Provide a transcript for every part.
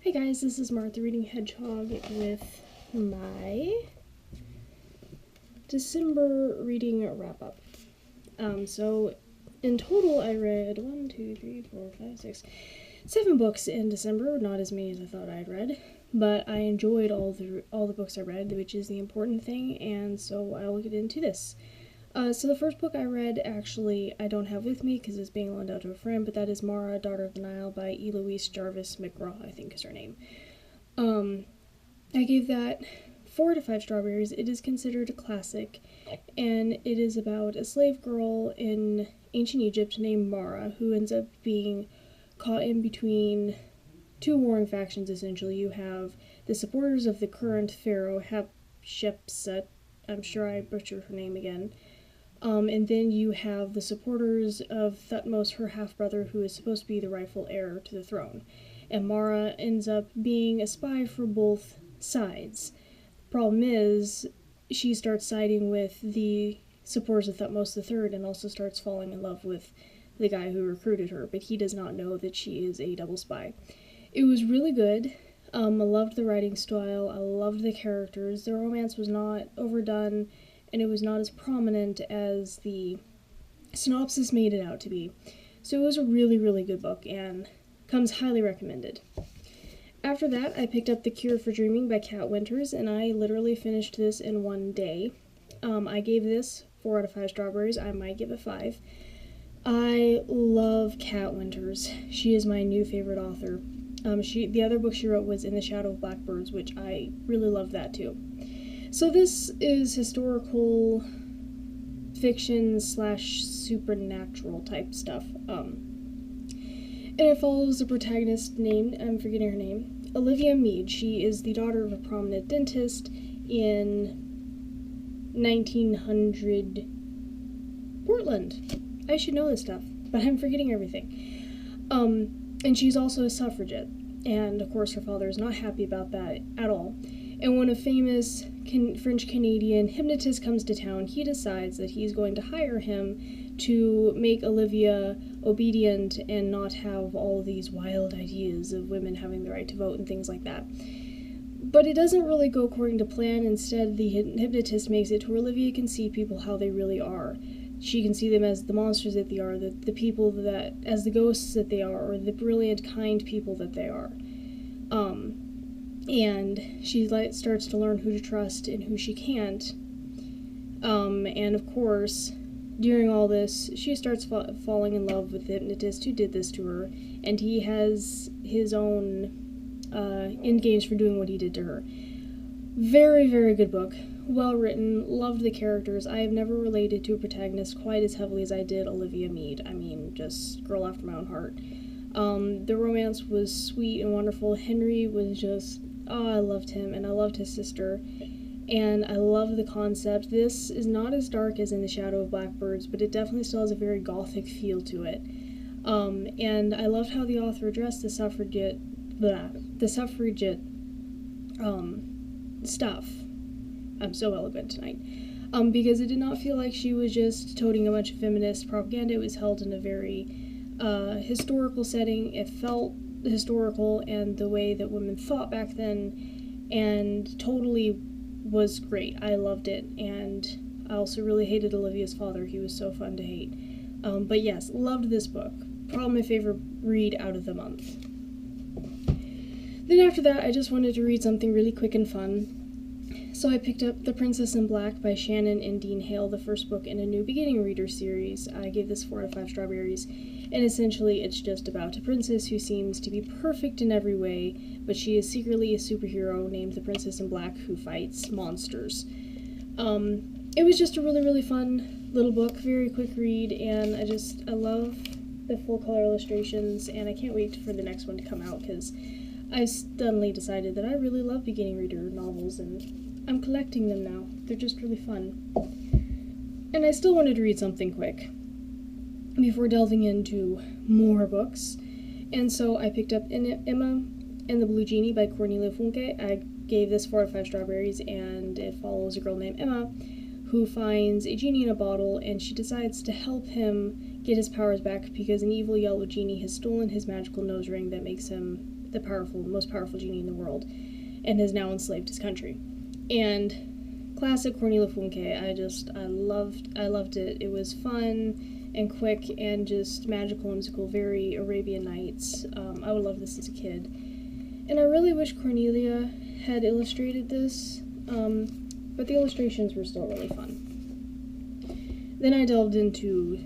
Hey guys, this is Martha reading Hedgehog with my December reading wrap up. So in total I read 7 books in December, not as many as I thought I'd read, but I enjoyed all the books I read, which is the important thing, and so I'll get into this. So the first book I read, actually, I don't have with me because it's being loaned out to a friend, but that is Mara, Daughter of the Nile by Eloise Jarvis McGraw, I think is her name. I gave that 4 to 5 strawberries. It is considered a classic, and it is about a slave girl in ancient Egypt named Mara, who ends up being caught in between two warring factions, essentially. You have the supporters of the current pharaoh, Hatshepsut, I'm sure I butchered her name again, and then you have the supporters of Thutmose, her half-brother, who is supposed to be the rightful heir to the throne. And Mara ends up being a spy for both sides. The problem is, she starts siding with the supporters of Thutmose III and also starts falling in love with the guy who recruited her, but he does not know that she is a double spy. It was really good. I loved the writing style. I loved the characters. The romance was not overdone, and it was not as prominent as the synopsis made it out to be. So it was a really, really good book, and comes highly recommended. After that, I picked up The Cure for Dreaming by Kat Winters, and I literally finished this in one day. I gave this 4 out of 5 strawberries. I might give it 5. I love Kat Winters. She is my new favorite author. The other book she wrote was In the Shadow of Blackbirds, which I really loved that too. So this is historical fiction / supernatural type stuff. And it follows the protagonist named, I'm forgetting her name, Olivia Mead. She is the daughter of a prominent dentist in 1900 Portland. I should know this stuff, but I'm forgetting everything. And she's also a suffragette, and of course her father is not happy about that at all. And when a famous French-Canadian hypnotist comes to town, he decides that he's going to hire him to make Olivia obedient and not have all these wild ideas of women having the right to vote and things like that. But it doesn't really go according to plan. Instead, the hypnotist makes it to where Olivia can see people how they really are. She can see them as the monsters that they are, the people that, as the ghosts that they are, or the brilliant, kind people that they are. And she starts to learn who to trust and who she can't. And of course, during all this, she starts falling in love with the hypnotist who did this to her, and he has his own end games for doing what he did to her. Very, very good book. Well written, loved the characters. I have never related to a protagonist quite as heavily as I did Olivia Mead. I mean, just girl after my own heart. The romance was sweet and wonderful. Henry was just, I loved him, and I loved his sister, and I love the concept. This is not as dark as In the Shadow of Blackbirds, but it definitely still has a very gothic feel to it. And I loved how the author addressed the suffragette stuff. I'm so eloquent tonight. Because it did not feel like she was just toting a bunch of feminist propaganda. It was held in a very historical setting. It felt historical, and the way that women thought back then, and totally was great. I loved it, and I also really hated Olivia's father. He was so fun to hate. But yes, loved this book. Probably my favorite read out of the month. Then after that, I just wanted to read something really quick and fun. So I picked up The Princess in Black by Shannon and Dean Hale, the first book in a New Beginning Reader series. I gave this 4 out of 5 strawberries, and essentially it's just about a princess who seems to be perfect in every way, but she is secretly a superhero named the Princess in Black who fights monsters. It was just a really, really fun little book, very quick read, and I love the full color illustrations, and I can't wait for the next one to come out, because I suddenly decided that I really love beginning reader novels, and I'm collecting them now. They're just really fun. And I still wanted to read something quick before delving into more books, and so I picked up Emma and the Blue Genie by Cornelia Funke. I gave this 4 out of 5 strawberries, and it follows a girl named Emma who finds a genie in a bottle, and she decides to help him get his powers back because an evil yellow genie has stolen his magical nose ring that makes him the most powerful genie in the world, and has now enslaved his country. And classic Cornelia Funke, I loved it. It was fun and quick and just magical, whimsical, very Arabian Nights. I would love this as a kid. And I really wish Cornelia had illustrated this, but the illustrations were still really fun. Then I delved into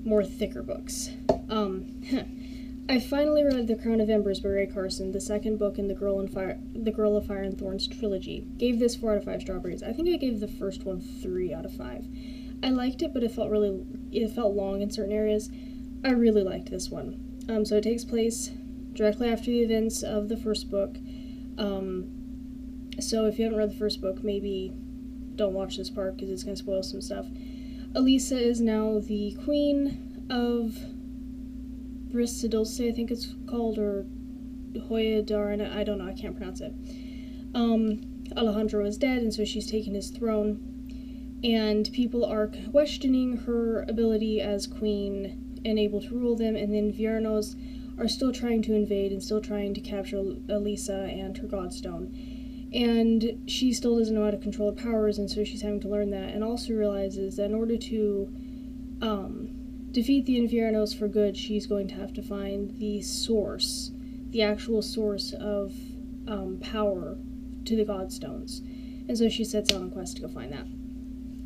more thicker books. I finally read The Crown of Embers by Ray Carson, the second book in the Girl of Fire and Thorns trilogy. Gave this 4 out of 5 strawberries. I think I gave the first one 3 out of 5. I liked it, but it felt long in certain areas. I really liked this one. So it takes place directly after the events of the first book. So if you haven't read the first book, maybe don't watch this part because it's going to spoil some stuff. Elisa is now the queen of Brissa Dulce, I think it's called, or Hoya Darana, I don't know, I can't pronounce it. Alejandro is dead, and so she's taken his throne, and people are questioning her ability as queen and able to rule them, and then Viernos are still trying to invade and still trying to capture Elisa and her godstone. And she still doesn't know how to control her powers, and so she's having to learn that, and also realizes that in order to defeat the Inviernos for good, she's going to have to find the source, the actual source of power to the Godstones. And so she sets out on a quest to go find that,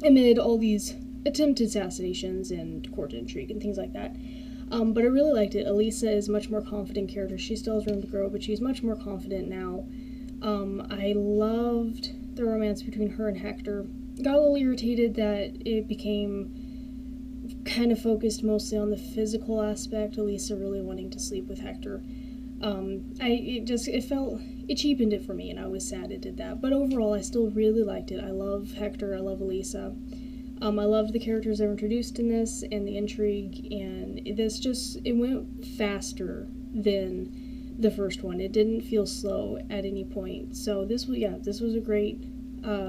amid all these attempted assassinations and court intrigue and things like that. But I really liked it. Elisa is a much more confident character. She still has room to grow, but she's much more confident now. I loved the romance between her and Hector. Got a little irritated that it became kind of focused mostly on the physical aspect, Elisa really wanting to sleep with Hector. It cheapened it for me, and I was sad it did that. But overall, I still really liked it. I love Hector, I love Elisa. I loved the characters that were introduced in this, and the intrigue, and it went faster than the first one. It didn't feel slow at any point. So this was a great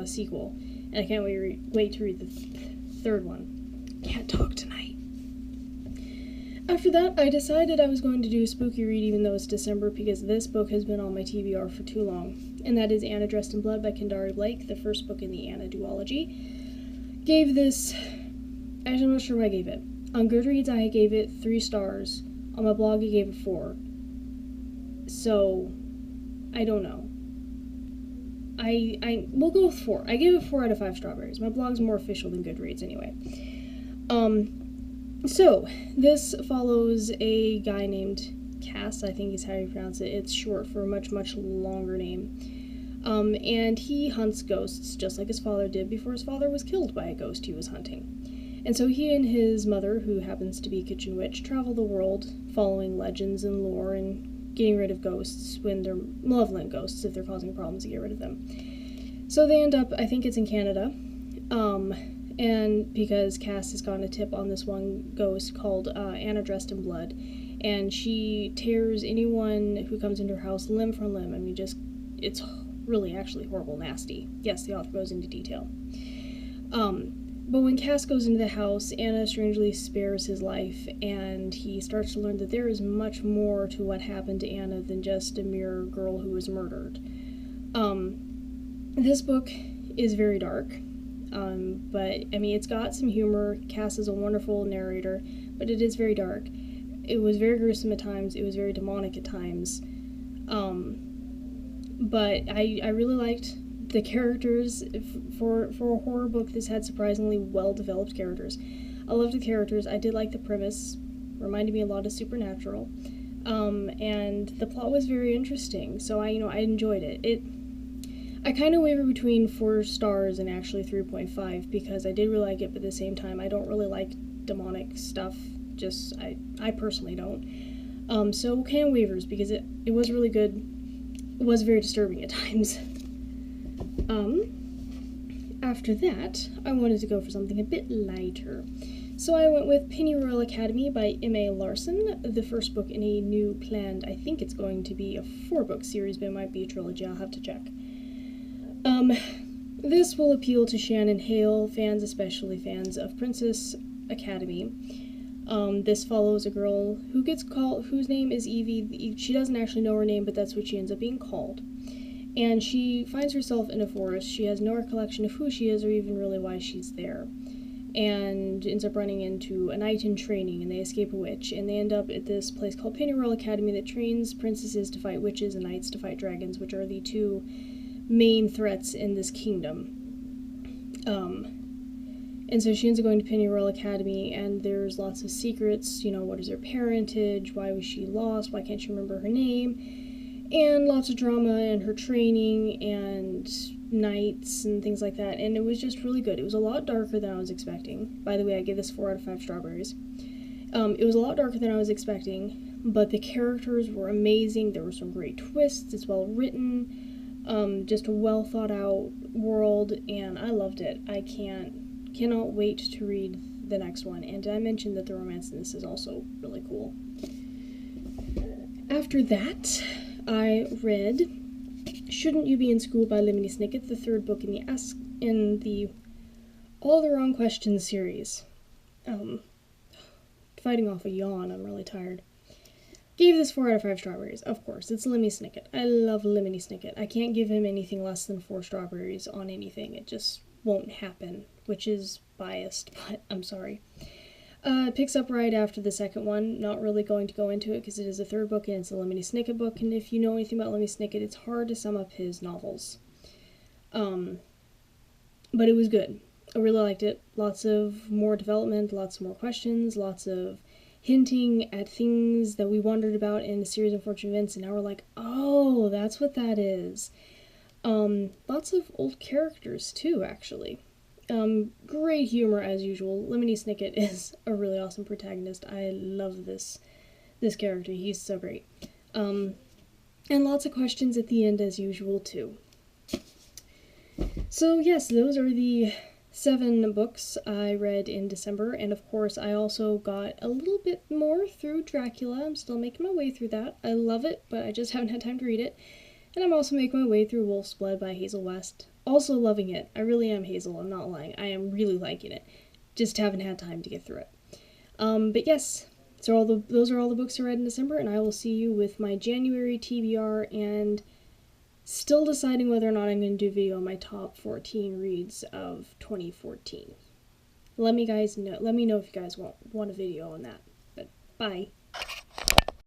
sequel, and I can't wait to read the third one. Can't talk tonight. After that, I decided I was going to do a spooky read even though it's December because this book has been on my TBR for too long, and that is Anna Dressed in Blood by Kendari Blake, the first book in the Anna duology. Gave this... Actually, I'm not sure what I gave it. On Goodreads, I gave it 3 stars. On my blog, I gave it 4. So, I don't know. We'll go with 4. I gave it 4 out of 5 strawberries. My blog's more official than Goodreads anyway. So, this follows a guy named Cass, I think is how you pronounce it. It's short for a much, much longer name. And he hunts ghosts, just like his father did before his father was killed by a ghost he was hunting. And so he and his mother, who happens to be a kitchen witch, travel the world, following legends and lore and getting rid of ghosts when they're malevolent ghosts, if they're causing problems to get rid of them. So they end up, I think it's in Canada, and because Cass has gotten a tip on this one ghost called Anna Dressed in Blood, and she tears anyone who comes into her house limb from limb. I mean, it's really actually horrible, nasty. Yes, the author goes into detail. But when Cass goes into the house, Anna strangely spares his life, and he starts to learn that there is much more to what happened to Anna than just a mere girl who was murdered. This book is very dark. But, I mean, it's got some humor. Cass is a wonderful narrator, but it is very dark. It was very gruesome at times. It was very demonic at times. But I really liked the characters. For a horror book, this had surprisingly well-developed characters. I loved the characters. I did like the premise. Reminded me a lot of Supernatural. And the plot was very interesting, so I enjoyed it. I kind of waver between 4 stars and actually 3.5 because I did really like it, but at the same time, I don't really like demonic stuff. I personally don't. So kind of wavers because it was really good. It was very disturbing at times. After that, I wanted to go for something a bit lighter. So I went with Pennyroyal Academy by M.A. Larson, the first book in a new planned, I think it's going to be a 4-book series, but it might be a trilogy, I'll have to check. This will appeal to Shannon Hale fans, especially fans of Princess Academy. This follows a girl who gets called, whose name is Evie. She doesn't actually know her name, but that's what she ends up being called. And she finds herself in a forest. She has no recollection of who she is or even really why she's there. And ends up running into a knight in training, and they escape a witch. And they end up at this place called Pennyroyal Academy that trains princesses to fight witches and knights to fight dragons, which are the two main threats in this kingdom. And so she ends up going to Pennyroyal Academy, and there's lots of secrets. You know, what is her parentage? Why was she lost? Why can't she remember her name? And lots of drama and her training and knights and things like that. And it was just really good. It was a lot darker than I was expecting. By the way, I gave this 4 out of 5 strawberries. It was a lot darker than I was expecting, but the characters were amazing. There were some great twists. It's well written. Just a well thought out world, and I loved it. I cannot wait to read the next one. And I mentioned that the romance in this is also really cool. After that, I read Shouldn't You Be in School by Lemony Snicket, the third book in the All the Wrong Questions series. Fighting off a yawn, I'm really tired. Gave this 4 out of 5 strawberries. Of course, it's Lemony Snicket. I love Lemony Snicket. I can't give him anything less than 4 strawberries on anything. It just won't happen, which is biased, but I'm sorry. It picks up right after the second one. Not really going to go into it because it is a third book and it's a Lemony Snicket book, and if you know anything about Lemony Snicket, it's hard to sum up his novels. But it was good. I really liked it. Lots of more development, lots of more questions, lots of hinting at things that we wondered about in a series of unfortunate events, and now we're like, oh, that's what that is. Lots of old characters too, actually. Great humor as usual. Lemony Snicket is a really awesome protagonist. I love this character. He's so great. And lots of questions at the end as usual too. So yes, those are the 7 books I read in December, and of course I also got a little bit more through Dracula. I'm still making my way through that. I love it, but I just haven't had time to read it. And I'm also making my way through Wolf's Blood by Hazel West. Also loving it. I really am, Hazel. I'm not lying. I am really liking it. Just haven't had time to get through it. But yes, so those are all the books I read in December, and I will see you with my January TBR, and still deciding whether or not I'm going to do a video on my top 14 reads of 2014. Let me know if you guys want a video on that. But bye.